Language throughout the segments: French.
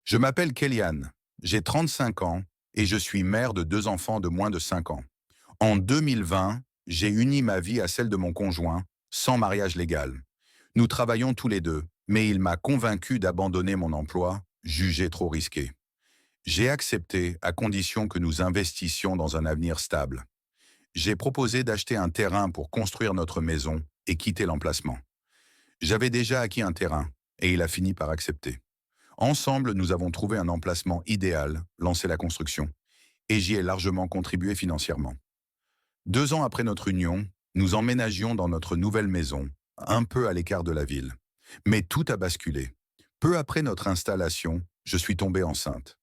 Je m'appelle Kéliane, j'ai 35 ans et je suis mère de deux enfants de moins de 5 ans. En 2020, j'ai uni ma vie à celle de mon conjoint, sans mariage légal. Nous travaillons tous les deux, mais il m'a convaincu d'abandonner mon emploi, jugé trop risqué. J'ai accepté à condition que nous investissions dans un avenir stable. J'ai proposé d'acheter un terrain pour construire notre maison et quitter l'emplacement. J'avais déjà acquis un terrain et il a fini par accepter. Ensemble, nous avons trouvé un emplacement idéal, lancé la construction, et j'y ai largement contribué financièrement. 2 ans après notre union, nous emménagions dans notre nouvelle maison, un peu à l'écart de la ville. Mais tout a basculé. Peu après notre installation, je suis tombée enceinte.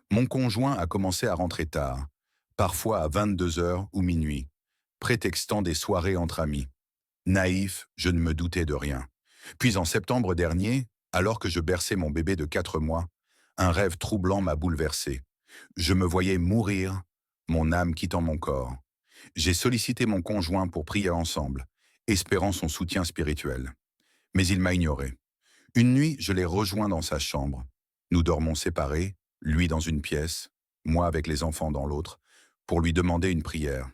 Mon conjoint a commencé à rentrer tard, parfois à 22 heures ou minuit, prétextant des soirées entre amis. Naïf, je ne me doutais de rien. Puis en septembre dernier, alors que je berçais mon bébé de 4 mois, un rêve troublant m'a bouleversé. Je me voyais mourir, mon âme quittant mon corps. J'ai sollicité mon conjoint pour prier ensemble, espérant son soutien spirituel. Mais il m'a ignoré. Une nuit, je l'ai rejoint dans sa chambre. Nous dormons séparés, lui dans une pièce, moi avec les enfants dans l'autre, pour lui demander une prière.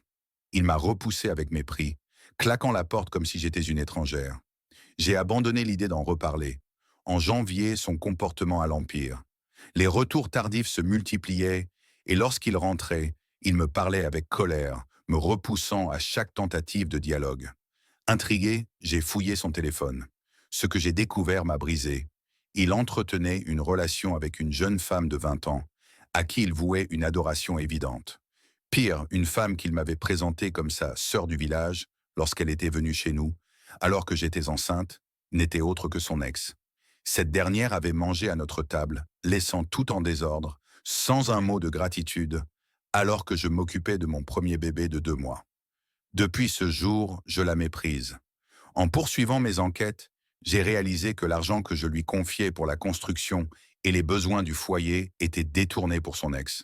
Il m'a repoussé avec mépris, claquant la porte comme si j'étais une étrangère. J'ai abandonné l'idée d'en reparler. En janvier, son comportement à l'empire. Les retours tardifs se multipliaient et lorsqu'il rentrait, il me parlait avec colère, me repoussant à chaque tentative de dialogue. Intrigué, j'ai fouillé son téléphone. Ce que j'ai découvert m'a brisé. Il entretenait une relation avec une jeune femme de 20 ans, à qui il vouait une adoration évidente. Pire, une femme qu'il m'avait présentée comme sa sœur du village lorsqu'elle était venue chez nous, alors que j'étais enceinte, n'était autre que son ex. Cette dernière avait mangé à notre table, laissant tout en désordre, sans un mot de gratitude, alors que je m'occupais de mon premier bébé de 2 mois. Depuis ce jour, je la méprise. En poursuivant mes enquêtes, j'ai réalisé que l'argent que je lui confiais pour la construction et les besoins du foyer étaient détournés pour son ex.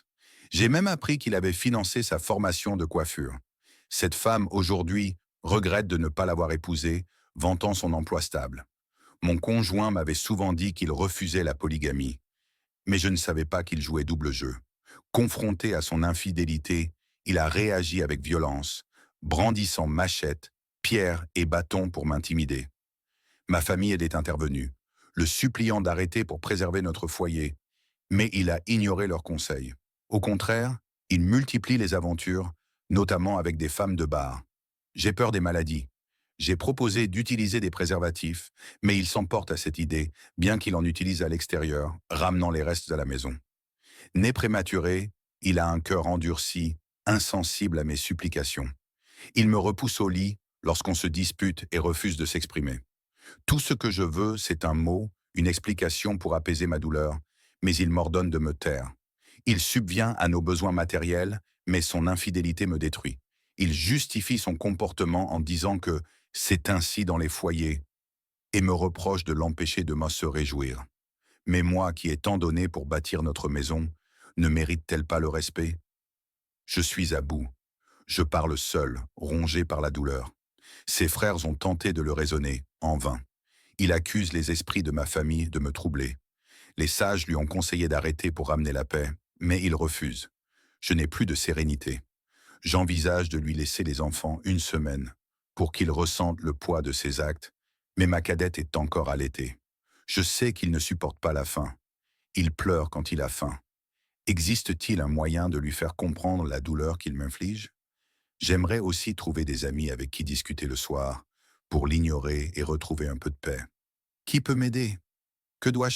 J'ai même appris qu'il avait financé sa formation de coiffure. Cette femme, aujourd'hui, regrette de ne pas l'avoir épousée, vantant son emploi stable. Mon conjoint m'avait souvent dit qu'il refusait la polygamie, mais je ne savais pas qu'il jouait double jeu. Confronté à son infidélité, il a réagi avec violence, brandissant machette, pierre et bâton pour m'intimider. Ma famille est intervenue, le suppliant d'arrêter pour préserver notre foyer, mais il a ignoré leurs conseils. Au contraire, il multiplie les aventures, notamment avec des femmes de bar. J'ai peur des maladies. J'ai proposé d'utiliser des préservatifs, mais il s'emporte à cette idée, bien qu'il en utilise à l'extérieur, ramenant les restes à la maison. Né prématuré, il a un cœur endurci, insensible à mes supplications. Il me repousse au lit lorsqu'on se dispute et refuse de s'exprimer. Tout ce que je veux, c'est un mot, une explication pour apaiser ma douleur, mais il m'ordonne de me taire. Il subvient à nos besoins matériels, mais son infidélité me détruit. Il justifie son comportement en disant que c'est ainsi dans les foyers et me reproche de l'empêcher de se réjouir. Mais moi, qui ai tant donné pour bâtir notre maison, ne mérite-t-elle pas le respect? Je suis à bout. Je parle seul, rongé par la douleur. Ses frères ont tenté de le raisonner, en vain. Il accuse les esprits de ma famille de me troubler. Les sages lui ont conseillé d'arrêter pour ramener la paix, mais il refuse. Je n'ai plus de sérénité. J'envisage de lui laisser les enfants une semaine pour qu'il ressente le poids de ses actes, mais ma cadette est encore allaitée. Je sais qu'il ne supporte pas la faim. Il pleure quand il a faim. Existe-t-il un moyen de lui faire comprendre la douleur qu'il m'inflige? J'aimerais aussi trouver des amis avec qui discuter le soir, pour l'ignorer et retrouver un peu de paix. Qui peut m'aider? Que dois-je